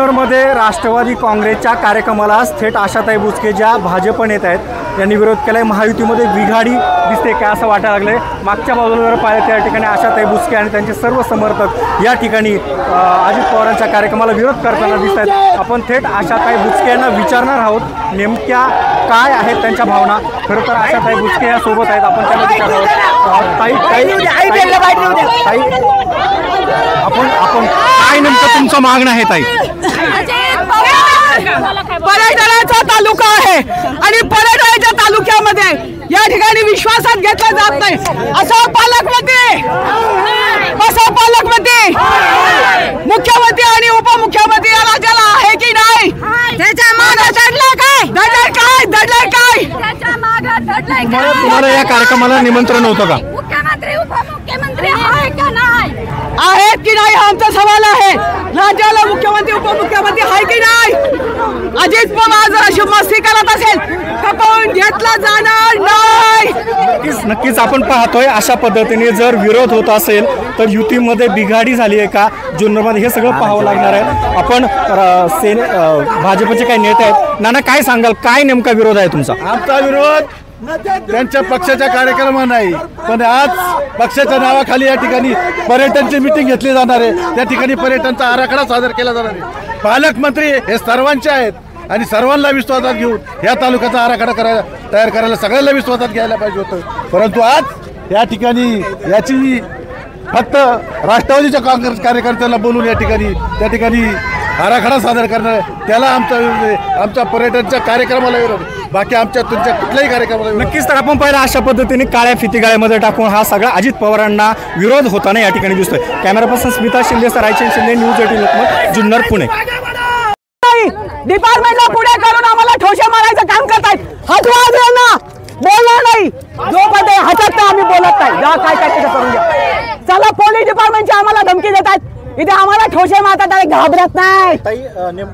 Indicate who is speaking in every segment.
Speaker 1: जुन्नरमध्ये राष्ट्रवादी काँग्रेसच्या कार्यक्रमाला थेट आशाताई बुचके ज्या भाजप नेत्या आहेत यांनी विरोध केलाय। महायुतीमध्ये बिघाडी दिसते काय असं वाटायला लागलंय। मागच्या बाजूला जर पाहिलं त्या ठिकाणी आशाताई बुचके आणि त्यांचे सर्व समर्थक या ठिकाणी अजित पवारांच्या कार्यक्रमाला विरोध करताना दिसत आहेत। आपण थेट आशाताई बुचके यांना विचारणार आहोत नेमक्या काय आहेत त्यांच्या भावना। खरं तर आशाताई बुचके या सोबत आहेत, आपण त्यांना विचारणार आहोत। ताई आपण काय नेमकं तुमचं मागणं आहे ताई?
Speaker 2: परळचा तालुका आहे आणि परळच्या तालुक्यामध्ये या ठिकाणी विश्वासात घेतला जात नाही असं पालकमंत्री मुख्यमंत्री आणि उपमुख्यमंत्री या राज्याला आहे की नाही? त्याच्या मागे दडलंय काय
Speaker 1: तुम्हाला या कार्यक्रमाला निमंत्रण होतं का?
Speaker 2: मुख्यमंत्री उपमुख्यमंत्री आहे का नाही? आहेत की नाही हा आमचा सवाल आहे। राज्याला मुख्यमंत्री उपमुख्यमंत्री आहे की नाही? अजित पवार जर अशी मस्ती करत असेल खपवून घेतला जाणार नाही।
Speaker 1: नक्कीच आपण पाहतोय अशा पद्धतीने जर विरोध होत असेल तर युतीमध्ये बिघाडी झाली आहे का जुन्नरमध्ये हे सगळं पाहावं लागणार आहे। आपण भाजपचे काही नेते आहेत, नाना काय सांगाल, काय नेमका विरोध आहे तुमचा?
Speaker 3: आमचा विरोध त्यांच्या पक्षाच्या कार्यक्रम नाही, पण आज पक्षाच्या नावाखाली या ठिकाणी पर्यटनची मीटिंग घेतली जाणार आहे। त्या ठिकाणी पर्यटनचा आराखडा सादर केला जाणार आहे। पालकमंत्री हे सर्वांचे आहेत आणि सर्वांना विश्वासात घेऊन या तालुक्याचा आराखडा तयार करायला सगळ्यांना विश्वासात घ्यायला पाहिजे होतं, परंतु आज या ठिकाणी याची फक्त राष्ट्रवादीच्या काँग्रेस कार्यकर्त्यांना बोलून त्या ठिकाणी आराखडा सादर करणार त्याला आमचा विरोध आहे। आमच्या पर्यटनच्या कार्यक्रमाला विरोध, बाकी आमच्या तुमच्या कुठल्याही कार्यक्रमाला विरोध।
Speaker 1: नक्कीच तर आपण पाहिलं अशा पद्धतीने काळ्या फितीगाळ्यामध्ये टाकून हा सगळा अजित पवारांना विरोध होताना या ठिकाणी दिसतोय। Camera person Smita Shinde, Raichand Shinde, news 18 Lokmat, Junnar, Pune.
Speaker 2: डिपार्टमेंटला पुढे करून आम्हाला ठोसे मारायचं काम करतायत। हटवा बोलणार नाही, जोपर्यंत हटत नाही आम्ही बोलत नाही। जा काय त्याचं करून द्या। चला पोलीस डिपार्टमेंटची आम्हाला धमकी देतात, इथे आम्हाला ठोसे मारतात आणि घाबरत नाही।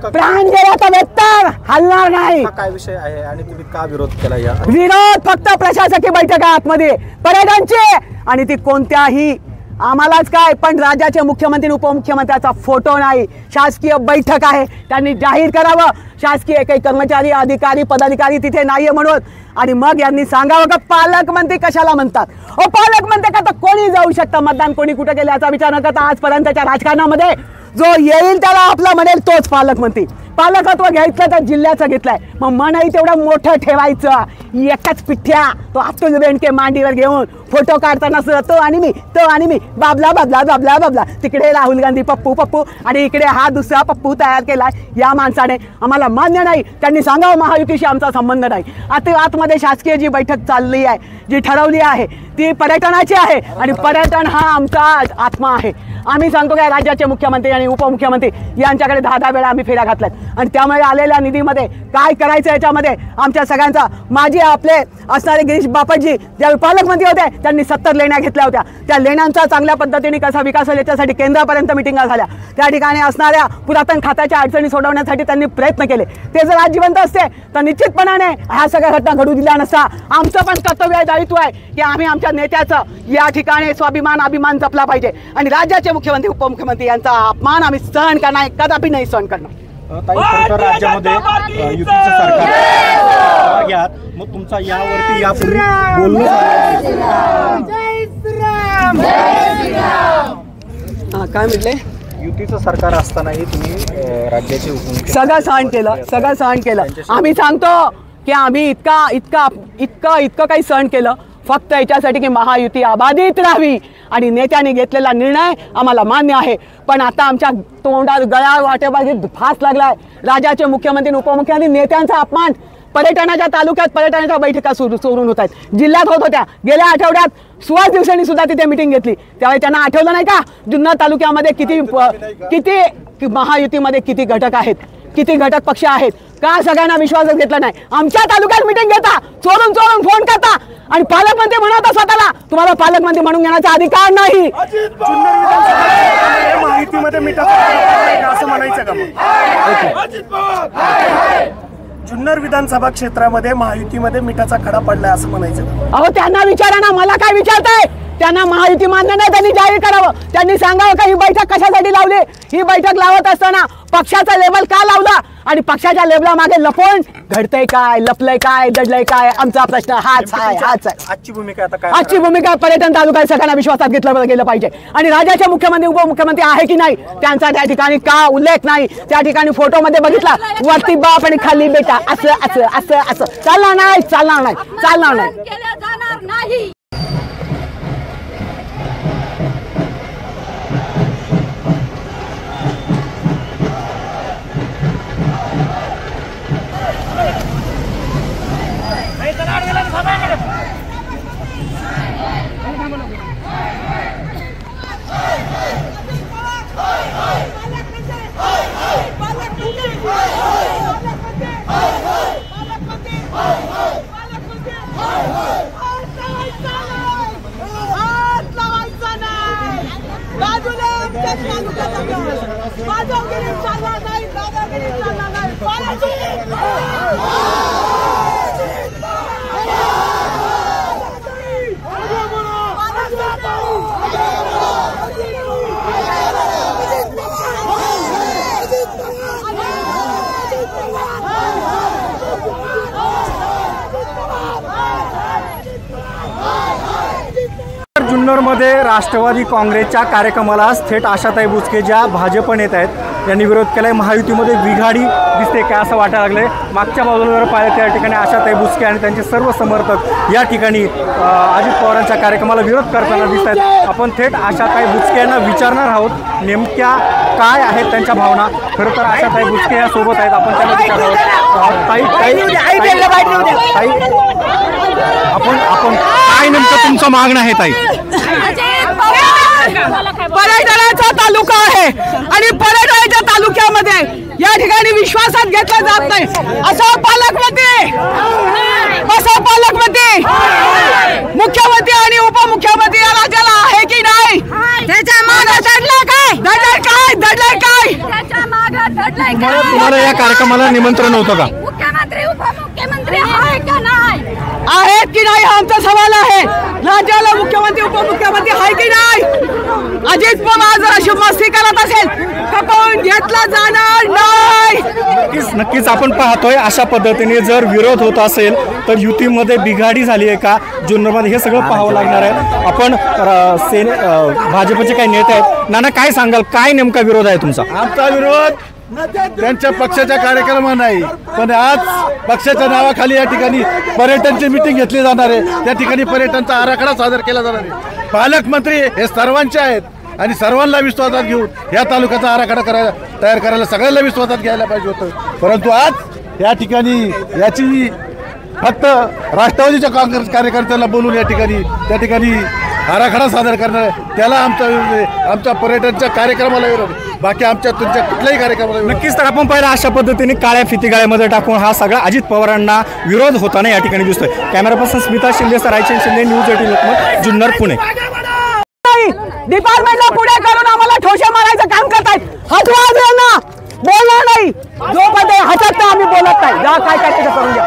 Speaker 2: प्राण गेला तर बेहतर हलणार नाही।
Speaker 1: काय विषय आहे आणि तुम्ही का विरोध केला? या
Speaker 2: विरोध फक्त प्रशासकीय बैठक आहे आतमध्ये पर्यटनची, आणि ती कोणत्याही आम्हालाच काय पण राज्याचे मुख्यमंत्री उपमुख्यमंत्र्याचा फोटो नाही। शासकीय बैठक आहे, त्यांनी जाहीर करावं शासकीय काही कर्मचारी अधिकारी पदाधिकारी तिथे नाहीये म्हणून, आणि मग यांनी सांगावं का पालकमंत्री कशाला म्हणतात। पालकमंत्री का तर कोणी जाऊ शकतं मतदान, कोणी कुठे गेले याचा विचार न करता आजपर्यंतच्या राजकारणामध्ये जो येईल त्याला आपला म्हणेल तोच पालकमंत्री। पालकत्व घ्यायचं तर जिल्ह्याचं घेतलंय, मग मनही तेवढं मोठं ठेवायचं। एकच पिठ्या तो अब्दुल बेंडके मांडीवर घेऊन फोटो काढताना तो आणि मी बाबला तिकडे राहुल गांधी पप्पू आणि इकडे हा दुसरा पप्पू तयार केलाय। या माणसाने आम्हाला मान्य नाही, त्यांनी सांगावं महायुतीशी आमचा संबंध नाही। आता आतमध्ये शासकीय जी बैठक चालली आहे, जी ठरवली आहे ती पर्यटनाची आहे आणि पर्यटन हा आमचा आत्मा आहे। आम्ही सांगतो काय राज्याचे मुख्यमंत्री आणि उपमुख्यमंत्री यांच्याकडे 10 वेळा आम्ही फेऱ्या घातल्यात आणि त्यामुळे आलेल्या निधीमध्ये काय करायचं याच्यामध्ये आमच्या सगळ्यांचा माझी आपले असणारे गिरीश बापटजी ज्यावेळी पालकमंत्री होते त्यांनी 70 लेण्या घेतल्या होत्या। त्या लेण्यांचा चांगल्या पद्धतीने कसा विकास होईल याच्यासाठी केंद्रापर्यंत मिटिंगा झाल्या। त्या ठिकाणी असणाऱ्या पुरातन खात्याच्या अडचणी सोडवण्यासाठी त्यांनी प्रयत्न केले। ते जर आज जिवंत असते तर निश्चितपणाने ह्या सगळ्या घटना घडू दिल्या नसता। आमचं पण कर्तव्य आहे, दायित्व आहे की आम्ही आमच्या नेत्याचं या ठिकाणी स्वाभिमान अभिमान जपला पाहिजे आणि राज्याचे मुख्यमंत्री उपमुख्यमंत्री यांचा अपमान आम्ही सहन करणार, कदापि नाही सहन करणार।
Speaker 1: राज्यामध्ये युतीचं सरकार घ्या, मग तुमचा यावरती यापूर्वी बोलणं
Speaker 2: काय म्हटले?
Speaker 1: युतीचं सरकार असतानाही तुम्ही राज्याचे उपमुख्यमंत्री
Speaker 2: सगळं सहन केलं। आम्ही सांगतो की आम्ही इतकं काही सहन केलं फक्त याच्यासाठी की महायुती अबाधित राहावी आणि नेत्यांनी घेतलेला निर्णय आम्हाला मान्य आहे। पण आता आमच्या तोंडात गळ्या वाटेबाजी फास लागलाय। राज्याचे मुख्यमंत्री उपमुख्यमंत्री नेत्यांचा अपमान, पर्यटनाच्या तालुक्यात पर्यटनाच्या बैठका सुरू होत आहेत, जिल्ह्यात होत होत्या। गेल्या आठवड्यात सुहास दिवसांनी सुद्धा तिथे मिटिंग घेतली, त्यावेळी त्यांना आठवलं नाही का जुन्नर तालुक्यामध्ये किती महायुतीमध्ये किती घटक आहेत, किती घटक पक्ष आहेत, का सगळ्यांना विश्वासात घेतला नाही? आमच्या तालुक्यात मिटिंग घेता, चोरून फोन करता आणि पालकमंत्री म्हणता स्वतःला तुम्हाला पालकमंत्री म्हणून घेण्याचा अधिकार नाही।
Speaker 1: माहितीमध्ये मिठाचा असं म्हणायचं का? जुन्नर विधानसभा क्षेत्रामध्ये महायुतीमध्ये मिठाचा खडा पडलाय असं म्हणायचं?
Speaker 2: अहो त्यांना विचारा ना, मला काय विचारताय? त्यांना महायुती मान्य नाही, त्यांनी जाहीर करावं, त्यांनी सांगावं का ही बैठक कशासाठी लावली, ही बैठक लावत असताना पक्षाचा लेबल का लावला आणि पक्षाच्या लेबला मागे लपवून घडतंय काय, लपलंय काय, दडलंय काय, आमचा प्रश्न हाच आहे.
Speaker 1: आजची भूमिका आता काय?
Speaker 2: आजची भूमिका पर्यटन तालुका सगळ्यांना विश्वासात घेतलं गेलं पाहिजे आणि राज्याचे मुख्यमंत्री उपमुख्यमंत्री आहे की नाही त्यांचा त्या ठिकाणी का उल्लेख नाही. त्या ठिकाणी फोटोमध्ये बघितला वरती बाप आणि खाली बेटा, असं असं असं असं चालणार नाही, चालणार नाही, चालणार नाही.
Speaker 1: जुन्नरमध्ये राष्ट्रवादी काँग्रेसच्या कार्यक्रमाला थेट आशाताई बुचके ज्या भाजप नेत्या आहेत यांनी विरोध केलाय. महायुतीमध्ये बिघाडी दिसते काय असं वाटायला लागलंय. मागच्या बाजूला जर पाहिलं त्या ठिकाणी आशाताई बुचके आणि त्यांचे सर्व समर्थक या ठिकाणी अजित पवारांच्या कार्यक्रमाला विरोध करताना दिसत आहेत. आपण थेट आशाताई बुचके यांना विचारणार आहोत नेमक्या काय आहेत त्यांच्या भावना. खरं तर आशाताई बुचके या सोबत आहेत, आपण त्यांना विचारणार आहोत. ताई आपण काय नेमकं तुमचं मागणं आहे ताई?
Speaker 2: पर्यटनाचा तालुका आहे आणि पर्यटनाच्या तालुक्यामध्ये या ठिकाणी विश्वासात घेतला जात नाही असं पालकमंत्री मुख्यमंत्री आणि उपमुख्यमंत्री या राज्याला आहे की नाही. त्याच्या मागे दडलंय काय
Speaker 1: तुम्हाला या कार्यक्रमाला निमंत्रण होतं का?
Speaker 4: मुख्यमंत्री उपमुख्यमंत्री आहे का नाही,
Speaker 2: आहेत की नाही हा आमचा सवाल आहे. राज्याला मुख्यमंत्री उपमुख्यमंत्री आहे की नाही. अजित पवार जर अशी मस्ती करत असेल खपवून घेतला जाणार नाही.
Speaker 1: नक्कीच आपण पाहतोय अशा पद्धतीने जर विरोध होत असेल तर युतीमध्ये बिघाडी झाली आहे का जुन्नरमध्ये हे सगळं पाहावं लागणार आहे. आपण भाजपचे काही नेते आहेत. नाना काय सांगाल, काय नेमका विरोध आहे तुमचा?
Speaker 3: आमचा विरोध त्यांच्या पक्षाच्या कार्यक्रमात नाही, पण आज पक्षाच्या नावाखाली या ठिकाणी पर्यटनची मिटिंग घेतली जाणार आहे. त्या ठिकाणी पर्यटनचा आराखडा सादर केला जाणार आहे. पालकमंत्री हे सर्वांचे आहेत आणि सर्वांना विश्वासात घेऊन या तालुक्याचा आराखडा तयार करायला सगळ्यांना विश्वासात घ्यायला पाहिजे होतं. परंतु आज या ठिकाणी याची फक्त राष्ट्रवादीच्या काँग्रेस कार्यकर्त्यांना बोलून त्या ठिकाणी आराखडा सादर करणं त्याला आमच्या पर्यटनच्या कार्यक्रमाला विरोध, बाकी आमच्या तुमच्या कुठल्याही कार्यक्रमाला
Speaker 1: नक्कीच. तर आपण पाहिलं अशा पद्धतीने काळ्या फितीगाळ्यामध्ये टाकून हा सगळा अजित पवारांना विरोध होताना या ठिकाणी दिसतोय. Camera person Smita Shinde, Raichand Shinde, news 18 Lokmat, Junnar, Pune.
Speaker 2: डिपार्टमेंटला पुढे करून आम्हाला ठोसे मारायचं काम करतायत. हटवा ना, बोलणार नाही. जोपर्यंत हातात ना आम्ही बोलत नाही. जा काय करायचं करून घ्या.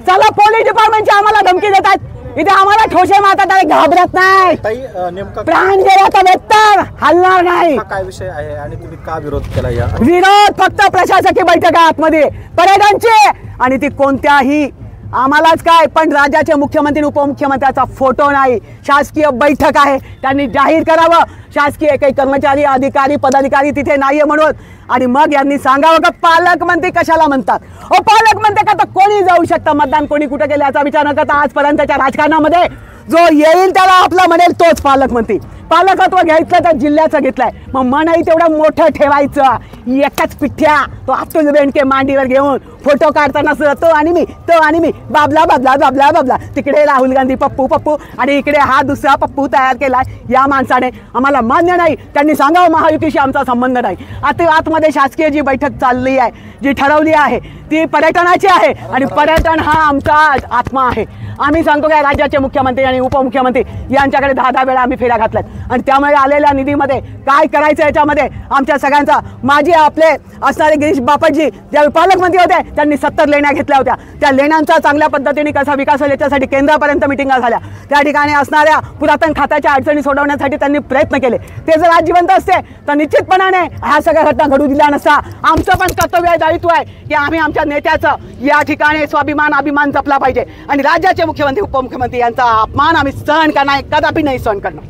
Speaker 2: चला, पोलीस डिपार्टमेंटची आम्हाला धमकी देतात, इथे आम्हाला ठोसे मारतात आणि घाबरत नाही. प्राण गेला तर बेत्तर हलणार नाही.
Speaker 1: काय विषय आहे आणि तुम्ही का विरोध केला? या
Speaker 2: विरोध फक्त प्रशासकीय बैठक आहे आतमध्ये पर्यटनची आणि ती कोणत्याही आम्हालाच काय पण राज्याचे मुख्यमंत्री उपमुख्यमंत्र्याचा फोटो नाही. शासकीय बैठक आहे, त्यांनी जाहीर करावं. शासकीय काही कर्मचारी अधिकारी पदाधिकारी तिथे नाहीये म्हणून आणि मग यांनी सांगावं का पालकमंत्री कशाला म्हणतात. पालकमंत्री का तर कोणी जाऊ शकतं मतदान कोणी कुठे केलं याचा विचार न करता आजपर्यंतच्या राजकारणामध्ये जो येईल त्याला आपला म्हणेल तोच पालकमंत्री. पालकत्व घ्यायचं तर जिल्ह्याचं घेतलंय, मग मनही तेवढं मोठं ठेवायचं. एकच पिठ्या तो अतुल बेनके मांडीवर घेऊन फोटो काढताना तो आणि मी बाबला बाबला बाबला बाबला. तिकडे राहुल गांधी पप्पू आणि इकडे हा दुसरा पप्पू तयार केला. या माणसाने आम्हाला मान्य नाही. त्यांनी सांगावं महायुतीशी आमचा संबंध नाही. आता आतमध्ये शासकीय जी बैठक चालली आहे, जी ठरवली आहे ती पर्यटनाची आहे आणि पर्यटन हा आमचा आत्मा आहे आम्ही सांगतो की राज्याचे मुख्यमंत्री आणि उपमुख्यमंत्री यांच्याकडे 10 वेळा आम्ही फेऱ्या घातल्यात आणि त्यामुळे आलेल्या निधीमध्ये काय करायचं याच्यामध्ये आमच्या सगळ्यांचा माझे आपले असणारे गिरीश बापटजी ज्यावेळी पालकमंत्री होते त्यांनी 70 लेण्या घेतल्या होत्या. त्या लेण्यांचा चांगल्या पद्धतीने कसा विकास होईल याच्यासाठी केंद्रापर्यंत मिटिंगा झाल्या. त्या ठिकाणी असणाऱ्या पुरातन खात्याच्या अडचणी सोडवण्यासाठी त्यांनी प्रयत्न केले. ते जर आज जिवंत असते तर निश्चितपणाने ह्या सगळ्या घटना घडू दिल्या नसता. आमचं पण कर्तव्य आहे, दायित्व आहे की आम्ही आमच्या नेत्याचं या ठिकाणी स्वाभिमान अभिमान जपला पाहिजे आणि राज्याचे मुख्यमंत्री उपमुख्यमंत्री यांचा अपमान आम्ही सहन करणार, कदापि नाही सहन करणार.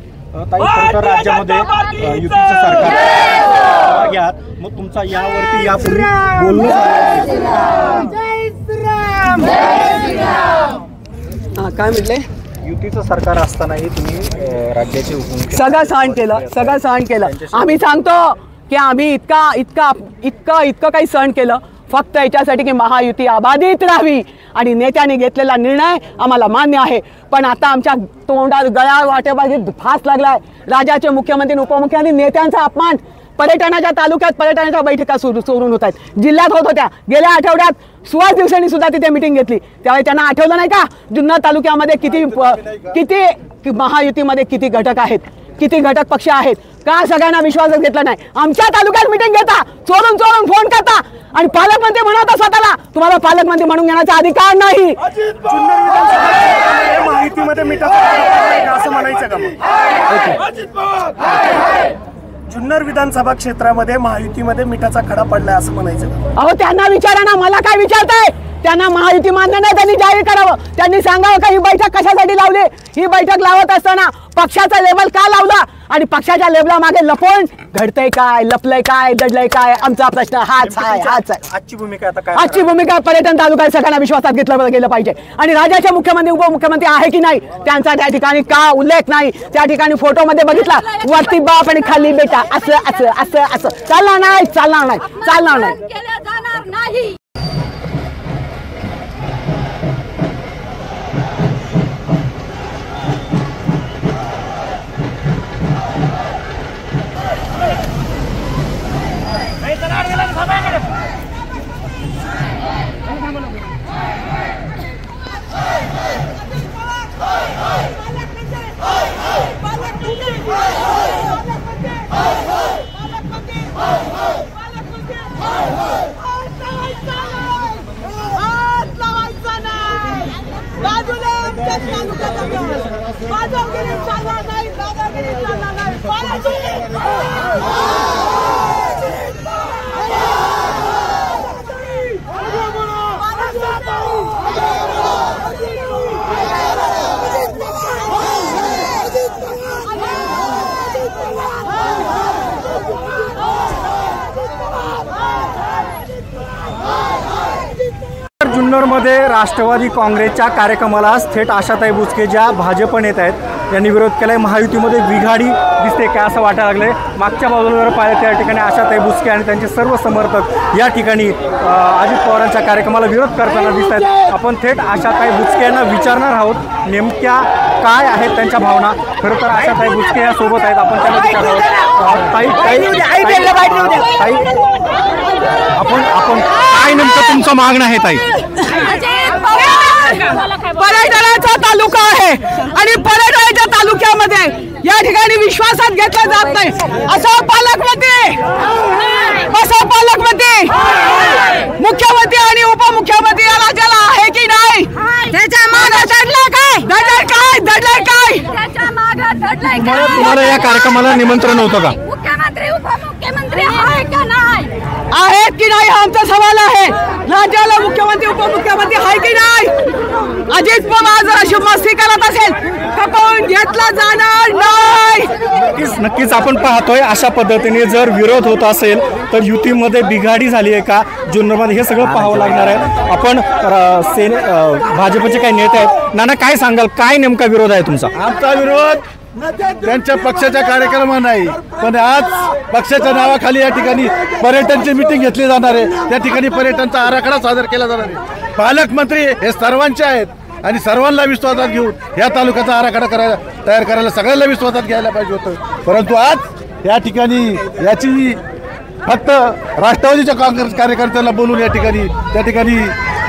Speaker 1: ताई, खरं तर राज्यामध्ये युतीचं सरकार घ्या, मग तुमचा यावरती यापूर्वी बोलणं
Speaker 2: काय म्हटले?
Speaker 1: युतीचं सरकार असतानाही तुम्ही राज्याचे उपमुख्यमंत्री
Speaker 2: सगळं सहन केलं. आम्ही सांगतो की आम्ही इतकं काही सहन केलं फक्त याच्यासाठी की महायुती अबाधित राहावी आणि नेत्यांनी घेतलेला निर्णय आम्हाला मान्य आहे. पण आता आमच्या तोंडात गळ्यावर वाटेबाजी फास लागलाय. राज्याचे मुख्यमंत्री उपमुख्यमंत्री नेत्यांचा अपमान. पर्यटनाच्या तालुक्यात पर्यटनाच्या बैठका सुरून होत आहेत, जिल्ह्यात होत होत्या. गेल्या आठवड्यात सुहास दिवसांनी सुद्धा तिथे मिटिंग घेतली. त्यावेळी त्यांना आठवलं नाही का जुन्नर तालुक्यामध्ये किती महायुतीमध्ये किती घटक आहेत, किती घटक पक्ष आहेत. का सगळ्यांना विश्वासात घेतला नाही? आमच्या तालुक्यात मिटिंग घेता, चोरून फोन करता आणि पालकमंत्री म्हणता स्वतःला. तुम्हाला पालकमंत्री म्हणून घेण्याचा अधिकार नाही.
Speaker 1: माहितीमध्ये मिठाचा असं म्हणायचं का मग?
Speaker 5: जुन्नर विधानसभा क्षेत्रामध्ये महायुतीमध्ये मिठाचा खडा पडलाय असं म्हणायचं?
Speaker 2: अहो त्यांना विचारा ना, मला काय विचारताय? त्यांना महायुती मान्य नाही, त्यांनी जाहीर करावं. त्यांनी सांगावं का ही बैठक कशासाठी लावली. ही बैठक लावत असताना पक्षाचा लेबल का लावला आणि पक्षाच्या लेबला मागे लपवून घडतंय काय, लपलंय काय, दडलंय काय, आमचा प्रश्न हाच आहे.
Speaker 1: आजची भूमिका आता काय?
Speaker 2: आजची भूमिका पर्यटन तालुक्यात सगळ्यांना विश्वासात घेतलं गेलं पाहिजे आणि राज्याचे मुख्यमंत्री उपमुख्यमंत्री आहे की नाही त्यांचा त्या ठिकाणी का उल्लेख नाही. त्या ठिकाणी फोटोमध्ये बघितला वरती बाप आणि खाली बेटा, असं चालणार नाही.
Speaker 4: केल्या जाणार नाही.
Speaker 1: जुन्नरमध्ये राष्ट्रवादी काँग्रेसच्या कार्यक्रमाला थेट आशाताई बुचके ज्या भाजप नेत्या आहेत यांनी विरोध केलाय. महायुतीमध्ये बिघाडी दिसते काय असं वाटायला लागलंय. मागच्या बाजूला जर पाहिलं त्या ठिकाणी आशाताई बुचके आणि त्यांचे सर्व समर्थक या ठिकाणी अजित पवारांच्या कार्यक्रमाला विरोध करताना दिसत आहेत. आपण थेट आशाताई बुचके यांना विचारणार आहोत नेमक्या काय आहेत त्यांच्या भावना. खरं तर आशाताई बुचके या सोबत आहेत, आपण त्यांना विचारणार आहोत. ताई आपण काय नेमकं तुमचं मागणं आहे ताई?
Speaker 2: पर्यटनाचा तालुका आहे आणि पर्यटनाच्या तालुक्यामध्ये या ठिकाणी विश्वासात घेतला जात नाही असं पालकमंत्री मुख्यमंत्री आणि उपमुख्यमंत्री या राज्याला आहे की नाही? त्याच्या मागे दडलंय काय?
Speaker 1: तुम्हाला या कार्यक्रमाला निमंत्रण होतं का?
Speaker 4: मुख्यमंत्री उपमुख्यमंत्री आहे का नाही?
Speaker 2: आहेत की नाही हा आमचा सवाल आहे. राज्याला मुख्यमंत्री उपमुख्यमंत्री आहे की नाही? अजित पवार जर अशी मस्ती करत असेल खपवून घेतला जाणार नाही.
Speaker 1: नक्कीच आपण पाहतोय अशा पद्धतीने जर विरोध होत असेल तर युतीमध्ये बिघाडी झाली आहे का जुन्नरमध्ये हे सगळं पाहावं लागणार आहे. आपण भाजपचे काही नेते आहेत. नाना काय सांगाल, काय नेमका विरोध आहे तुमचा?
Speaker 3: आमचा विरोध त्यांच्या पक्षाच्या कार्यक्रमा नाही, पण आज पक्षाच्या नावाखाली या ठिकाणी पर्यटनची मिटिंग घेतली जाणार आहे. त्या ठिकाणी पर्यटनचा आराखडा सादर केला जाणार आहे. पालकमंत्री हे सर्वांचे आहेत आणि सर्वांना विश्वासात घेऊन या तालुक्याचा आराखडा तयार करायला सगळ्यांना विश्वासात घ्यायला पाहिजे होतं. परंतु आज या ठिकाणी याची फक्त राष्ट्रवादीच्या काँग्रेस कार्यकर्त्यांना बोलून त्या ठिकाणी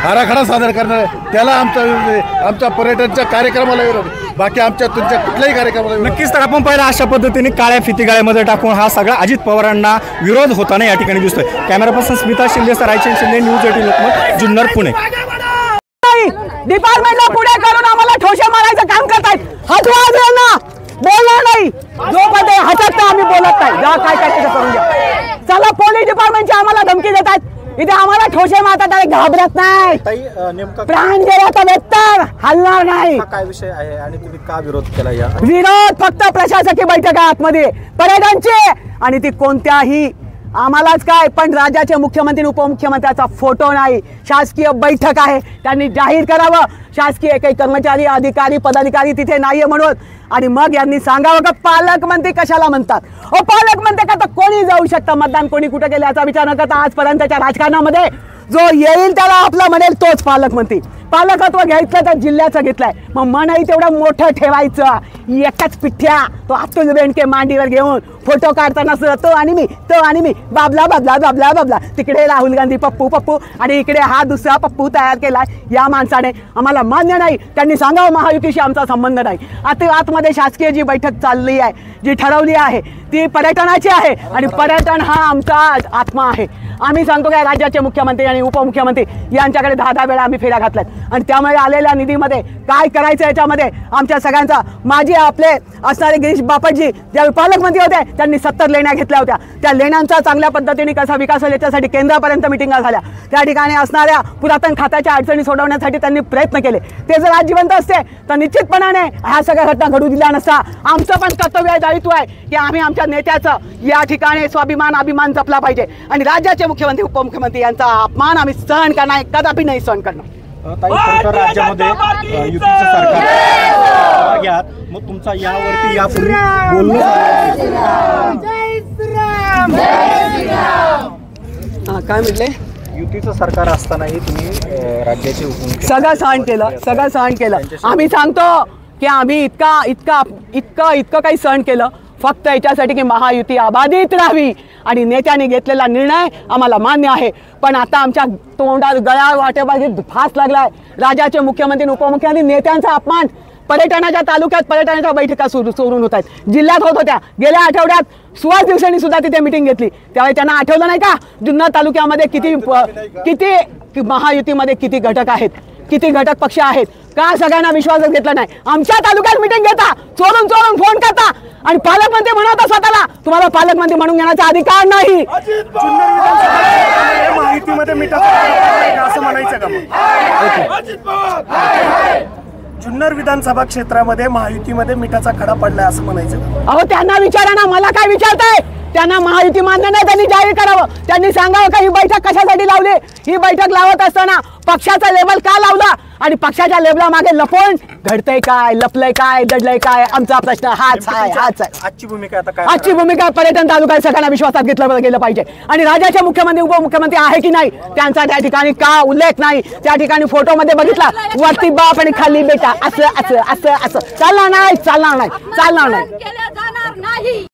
Speaker 3: आराखडा सादर करणार आहे त्याला आमचा विरोध आहे. आमच्या पर्यटनच्या कार्यक्रमाला विरोध आहे. बाकी आमच्या तुमच्या कुठल्याही कार्यक्रमाला विरोध आहे.
Speaker 1: नक्कीच. तर आपण पाहिलं अशा पद्धतीने काळ्या फितीगाळ्यामध्ये टाकून हा सगळा अजित पवारांना विरोध होताना या ठिकाणी दिसतोय. Camera person Smita Shinde, Raichand Shinde, news 18 Lokmat, Junnar, Pune.
Speaker 2: डिपार्टमेंटला पुढे करून आम्हाला ठोसे मारायचं काम करतायत. हटवा ना, बोलणार नाही. जोपर्यंत हटत नाही आम्ही बोलत नाही. जा काय करायचं करून घ्या. चला, पोलीस डिपार्टमेंटची आम्हाला धमकी देतात. इथे आम्हाला ठोसे मारतात आणि घाबरत नाही.
Speaker 1: नेमका
Speaker 2: प्राण गेला तर बेत्तर हलणार नाही.
Speaker 1: काय विषय आहे आणि तुम्ही का विरोध केला? या
Speaker 2: विरोध फक्त प्रशासकीय बैठक आहे आतमध्ये पर्यटनची, आणि ती कोणत्याही आम्हालाच काय पण राज्याचे मुख्यमंत्री उपमुख्यमंत्र्याचा फोटो नाही. शासकीय बैठक आहे, त्यांनी जाहीर करावं. शासकीय काही कर्मचारी अधिकारी पदाधिकारी तिथे नाहीये म्हणून, आणि मग यांनी सांगावं का पालकमंत्री कशाला म्हणतात. पालकमंत्री का तर कोणी जाऊ शकतं मतदान, कोणी कुठे केलं याचा विचार न करता आजपर्यंतच्या राजकारणामध्ये जो येईल त्याला आपला म्हणेल तोच पालकमंत्री. पालकत्व घ्यायचं तर जिल्ह्याचं घेतलंय, मग मनही तेवढं मोठं ठेवायचं. एकच पिठ्या तो अतुल बेनके मांडीवर घेऊन फोटो काढताना तो आणि मी बाबला बाबला बाबला बाबला. तिकडे राहुल गांधी पप्पू पप्पू आणि इकडे हा दुसरा पप्पू तयार केला या माणसाने. आम्हाला मान्य नाही. त्यांनी सांगावं महायुतीशी आमचा संबंध नाही. आता आतमध्ये शासकीय जी बैठक चालली आहे, जी ठरवली आहे ती पर्यटनाची आहे, आणि पर्यटन हा आमचा आत्मा आहे. आम्ही सांगतो काय राज्याचे मुख्यमंत्री आणि उपमुख्यमंत्री यांच्याकडे 10 वेळा आम्ही फेऱ्या घातल्यात, आणि त्यामुळे आलेल्या निधीमध्ये काय करायचं याच्यामध्ये आमच्या सगळ्यांचा माजी आपले असणारे गिरीश बापटजी ज्यावेळी पालकमंत्री होते त्यांनी 70 लेण्या घेतल्या होत्या. त्या लेण्यांचा चांगल्या पद्धतीने कसा विकास होईल याच्यासाठी केंद्रापर्यंत मिटिंगा झाल्या. त्या ठिकाणी असणाऱ्या पुरातन खात्याच्या अडचणी सोडवण्यासाठी त्यांनी प्रयत्न केले. ते जर आज जिवंत असते तर निश्चितपणाने ह्या सगळ्या घटना घडू दिल्या नसता. आमचं पण कर्तव्य आहे, दायित्व आहे की आम्ही आमच्या नेत्याचं या ठिकाणी स्वाभिमान अभिमान जपला पाहिजे, आणि राज्याचे मुख्यमंत्री उपमुख्यमंत्री यांचा अपमान आम्ही सहन करणार, कदापि नाही सहन करणार.
Speaker 1: राज्यामध्ये युतीचं सरकार घ्या, मग तुमचा यावरती यापूर्वी बोलणं
Speaker 2: काय म्हटले?
Speaker 1: युतीचं सरकार असतानाही तुम्ही राज्याचे उपमुख्यमंत्री
Speaker 2: सगळं सहन केलं. आम्ही सांगतो की आम्ही इतकं काही सहन केलं फक्त याच्यासाठी की महायुती अबाधित राहावी, आणि नेत्यांनी घेतलेला निर्णय आम्हाला मान्य आहे. पण आता आमच्या तोंडात गळ्या वाटेबाजी फास लागलाय. राज्याचे मुख्यमंत्री उपमुख्यमंत्री नेत्यांचा अपमान. पर्यटनाच्या तालुक्यात पर्यटनाच्या बैठका सुरून होत आहेत, जिल्ह्यात होत होत्या. गेल्या आठवड्यात सुहास दिवसांनी सुद्धा तिथे मिटिंग घेतली, त्यावेळी त्यांना आठवलं नाही का जुन्नर तालुक्यामध्ये किती महायुतीमध्ये किती घटक आहेत, किती घटक पक्ष आहेत. का सगळ्यांना विश्वासात घेतला नाही? आमच्या तालुक्यात मिटिंग घेता, चोरून फोन करता, आणि पालकमंत्री म्हणता स्वतःला. तुम्हाला पालकमंत्री म्हणून घेण्याचा अधिकार नाही.
Speaker 5: माहितीमध्ये मिठाचा असं म्हणायचं का मग? जुन्नर विधानसभा क्षेत्रामध्ये महायुतीमध्ये मिठाचा खडा पडलाय असं म्हणायचं का?
Speaker 2: अहो, त्यांना विचारा ना, मला काय विचारताय? त्यांना महायुती मान्य नाही, त्यांनी जाहीर करावं. त्यांनी सांगावं का ही बैठक कशासाठी लावली. ही बैठक लावत असताना पक्षाचा लेबल का लावला, आणि पक्षाच्या लेबला मागे लपवून घडतंय काय, लपलंय काय, दडलंय काय, आमचा प्रश्न हाच आहे.
Speaker 1: आजची भूमिका आता काय?
Speaker 2: आजची भूमिका पर्यटन तालुक्यात सगळ्यांना विश्वासात घेतलं गेलं पाहिजे, आणि राज्याचे मुख्यमंत्री उपमुख्यमंत्री आहे की नाही त्यांचा त्या ठिकाणी का उल्लेख नाही. त्या ठिकाणी फोटोमध्ये बघितला वरती बाप आणि खाली बेटा, असं चालणार नाही.
Speaker 4: केलं जाणार नाही.